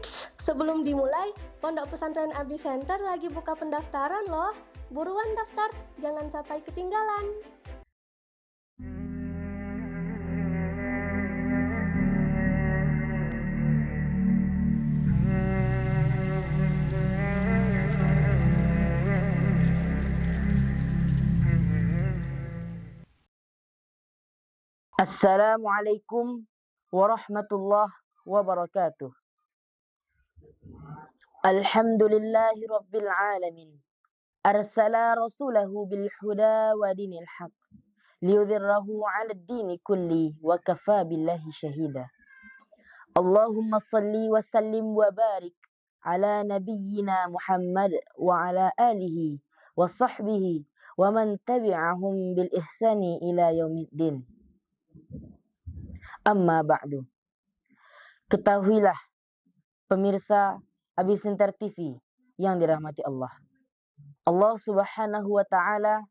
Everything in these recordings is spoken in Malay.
Eits, sebelum dimulai, Pondok Pesantren Abi Center lagi buka pendaftaran loh. Buruan daftar, jangan sampai ketinggalan. Assalamualaikum warahmatullahi wabarakatuh. Alhamdulillahi rabbil alamin. Arsala rasulahu bil huda wa dinil haq liyudhhirahu 'ala ad-dini kulli wa kafa billahi shahida. Allahumma salli wa sallim wa barik ala nabiyyina Muhammad wa ala alihi wa sahbihi wa man tabi'ahum bil ihsani ila yaumiddin. Amma ba'du. Ketahuilah pemirsa Abi Center TV yang dirahmati Allah. Allah Subhanahu wa taala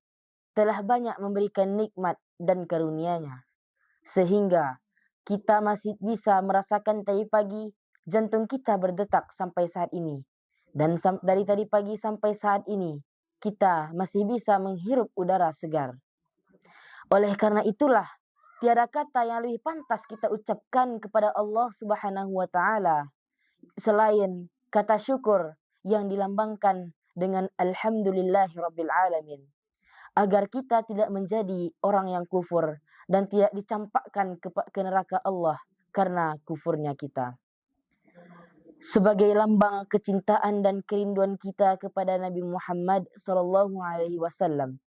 telah banyak memberikan nikmat dan karunia-Nya sehingga kita masih bisa merasakan tadi pagi jantung kita berdetak sampai saat ini, dan dari tadi pagi sampai saat ini kita masih bisa menghirup udara segar. Oleh karena itulah tiada kata yang lebih pantas kita ucapkan kepada Allah Subhanahu wa taala selain kata syukur yang dilambangkan dengan alhamdulillahirabbil alamin, agar kita tidak menjadi orang yang kufur dan tidak dicampakkan ke neraka Allah karena kufurnya kita. Sebagai lambang kecintaan dan kerinduan kita kepada Nabi Muhammad sallallahu alaihi wasallam,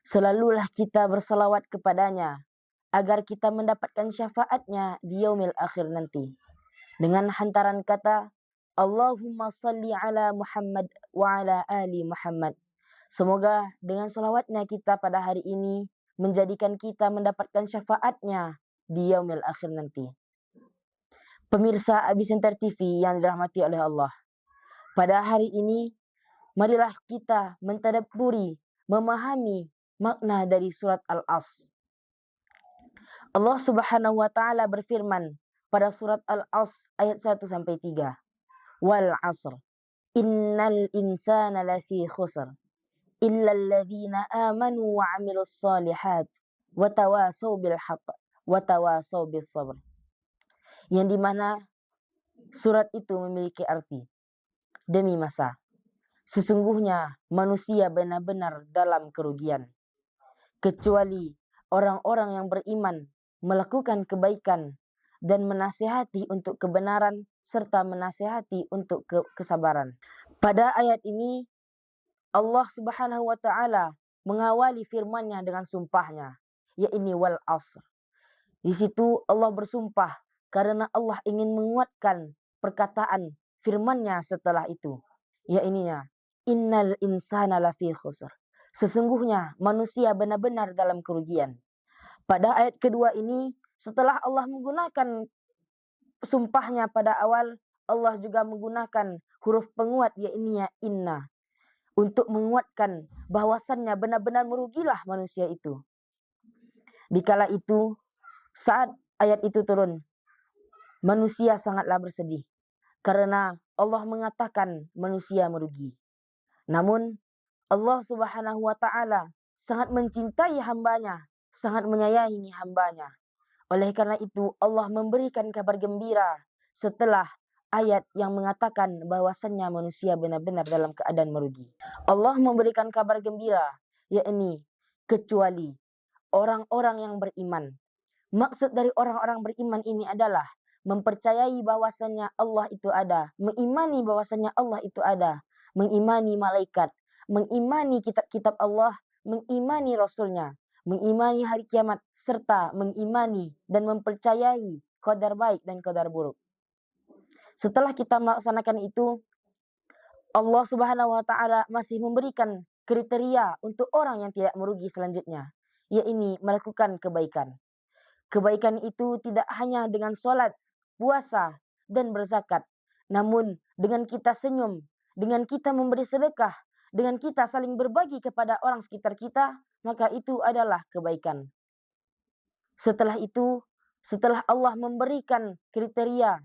selalulah kita bersalawat kepadanya agar kita mendapatkan syafaatnya di yaumil akhir nanti dengan hantaran kata Allahumma salli ala Muhammad wa ala ali Muhammad. Semoga dengan salawatnya kita pada hari ini menjadikan kita mendapatkan syafaatnya di yaumil akhir nanti. Pemirsa Abi Center TV yang dirahmati oleh Allah, pada hari ini marilah kita mentadabburi, memahami makna dari surat Al-Asr. Allah Subhanahu wa taala berfirman pada surat Al-Asr ayat 1 sampai 3. Wal 'asr. Innal insana lafi khusr. Illa alladhina amanu wa 'amilus shalihat wa tawasaw bil haqq wa tawasaw bis sabr. Yang dimana surat itu memiliki arti demi masa. Sesungguhnya manusia benar-benar dalam kerugian, kecuali orang-orang yang beriman, melakukan kebaikan dan menasihati untuk kebenaran serta menasihati untuk kesabaran. Pada ayat ini Allah Subhanahu wa taala mengawali firman-Nya dengan sumpahnya, yaitu wal asr. Di situ Allah bersumpah karena Allah ingin menguatkan perkataan firman-Nya setelah itu, yaitu innal insana lafi khusr. Sesungguhnya manusia benar-benar dalam kerugian. Pada ayat kedua ini, setelah Allah menggunakan sumpahnya pada awal, Allah juga menggunakan huruf penguat yaitu inna untuk menguatkan bahwasannya benar-benar merugilah manusia itu. Dikala itu, saat ayat itu turun, manusia sangatlah bersedih karena Allah mengatakan manusia merugi. Namun Allah Subhanahu wa taala sangat mencintai hambanya, sangat menyayangi hambanya. Oleh karena itu Allah memberikan kabar gembira setelah ayat yang mengatakan bahwasannya manusia benar-benar dalam keadaan merugi. Allah memberikan kabar gembira, yakni kecuali orang-orang yang beriman. Maksud dari orang-orang beriman ini adalah mempercayai bahwasannya Allah itu ada, mengimani bahwasannya Allah itu ada, mengimani malaikat, mengimani kitab-kitab Allah, mengimani Rasulnya, mengimani hari kiamat, serta mengimani dan mempercayai qadar baik dan qadar buruk. Setelah kita melaksanakan itu, Allah Subhanahu wa taala masih memberikan kriteria untuk orang yang tidak merugi selanjutnya, yaitu melakukan kebaikan. Kebaikan itu tidak hanya dengan sholat, puasa, dan berzakat, namun dengan kita senyum, dengan kita memberi sedekah, dengan kita saling berbagi kepada orang sekitar kita, maka itu adalah kebaikan. Setelah itu, setelah Allah memberikan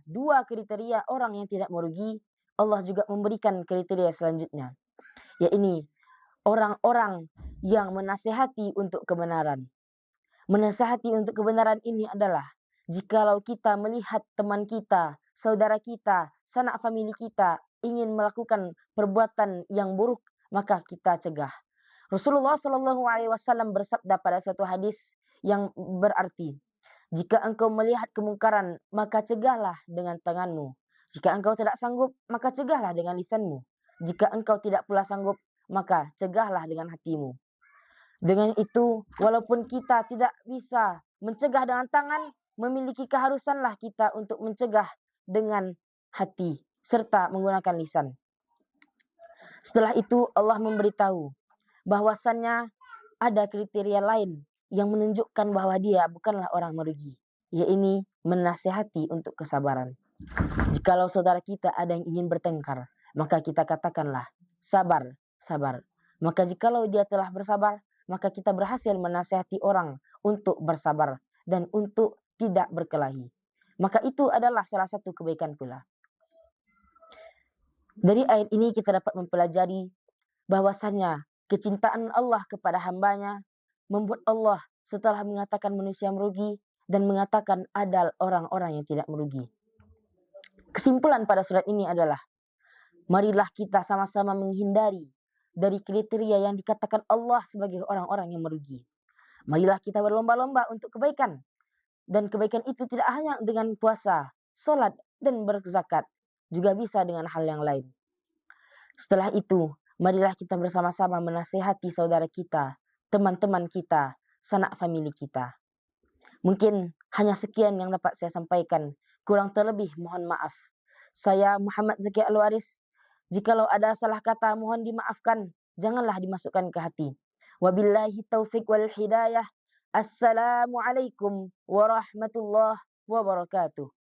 dua kriteria orang yang tidak merugi, Allah juga memberikan kriteria selanjutnya, yaitu orang-orang yang menasihati untuk kebenaran. Menasihati untuk kebenaran ini adalah jikalau kita melihat teman kita, saudara kita, sanak famili kita ingin melakukan perbuatan yang buruk, maka kita cegah. Rasulullah SAW bersabda pada suatu hadis yang berarti, jika engkau melihat kemungkaran, maka cegahlah dengan tanganmu. Jika engkau tidak sanggup, maka cegahlah dengan lisanmu. Jika engkau tidak pula sanggup, maka cegahlah dengan hatimu. Dengan itu, walaupun kita tidak bisa mencegah dengan tangan, memiliki keharusanlah kita untuk mencegah dengan hati serta menggunakan lisan. Setelah itu Allah memberitahu bahwasannya ada kriteria lain yang menunjukkan bahwa dia bukanlah orang merugi, yaitu menasihati untuk kesabaran. Jikalau saudara kita ada yang ingin bertengkar, maka kita katakanlah sabar, sabar. Maka jikalau dia telah bersabar, maka kita berhasil menasihati orang untuk bersabar dan untuk tidak berkelahi. Maka itu adalah salah satu kebaikan pula. Dari ayat ini kita dapat mempelajari bahwasannya kecintaan Allah kepada hambanya membuat Allah setelah mengatakan manusia merugi dan mengatakan ada orang-orang yang tidak merugi. Kesimpulan pada surat ini adalah, marilah kita sama-sama menghindari dari kriteria yang dikatakan Allah sebagai orang-orang yang merugi. Marilah kita berlomba-lomba untuk kebaikan. Dan kebaikan itu tidak hanya dengan puasa, sholat, dan berzakat. Juga bisa dengan hal yang lain. Setelah itu, marilah kita bersama-sama menasihati saudara kita, teman-teman kita, sanak famili kita. Mungkin hanya sekian yang dapat saya sampaikan. Kurang terlebih mohon maaf. Saya Muhammad Zaki Al-Waris. Jikalau ada salah kata mohon dimaafkan, janganlah dimasukkan ke hati. Wabillahi taufiq wal hidayah. Assalamualaikum warahmatullahi wabarakatuh.